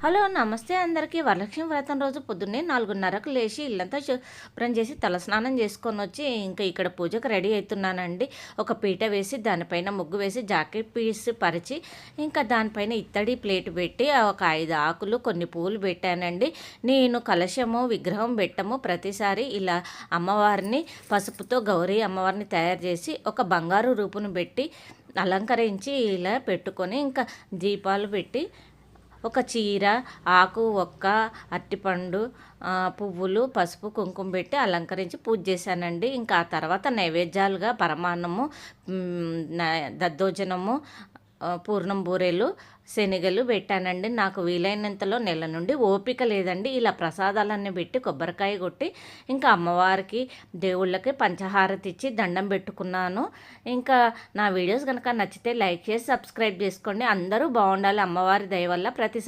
Hello నమస్తే అందరికీ. వరలక్ష్మి వ్రతం రోజు పొద్దున్నే 4:30కు లేచి ఇల్లంతా శుభ్రం చేసి తలస్నానం చేసుకొని వచ్చి ఇంకా ఇక్కడ పూజకు రెడీ అవుతున్నానండి. ఒక పీట వేసి దానిపైన ముగ్గు వేసి జాకెట్ పీస్ పరిచి ఇంకా దానిపైన ఇత్తడి ప్లేట్ పెట్టి ఒక 5 ఆకులు కొన్ని పూలు పెట్టానండి. నేను కలశము విగ్రహం పెట్టము ప్రతిసారి ఇలా అమ్మవారిని పసుపుతో గౌరీ అమ్మవారిని తయారు చేసి ఒక బంగారు రూపును పెట్టి అలంకరించి ఇలా పెట్టుకొని ఇంకా దీపాలు పెట్టి ఒక చీర, ఆకు, ఒక్క, అరటిపండు, పువ్వులు, పసుపు, కుంకుమ పెట్టి అలంకరించి పూజ చేశానండి. ఇంకా ఆ తర్వాత నైవేద్యాలుగా పరమాన్నము, దద్దోజనము, పూర్ణం బూరెలు, శనగలు పెట్టానండి. నాకు వీలైనంతలో నెల నుండి ఓపిక లేదండి. ఇలా ప్రసాదాలన్నీ పెట్టి కొబ్బరికాయ కొట్టి ఇంకా అమ్మవారికి దేవుళ్ళకి పంచహారతి ఇచ్చి దండం పెట్టుకున్నాను. ఇంకా నా వీడియోస్ కనుక నచ్చితే లైక్ చేసి సబ్స్క్రైబ్ చేసుకోండి. అందరూ బాగుండాలి అమ్మవారి దయ వల్ల ప్రతి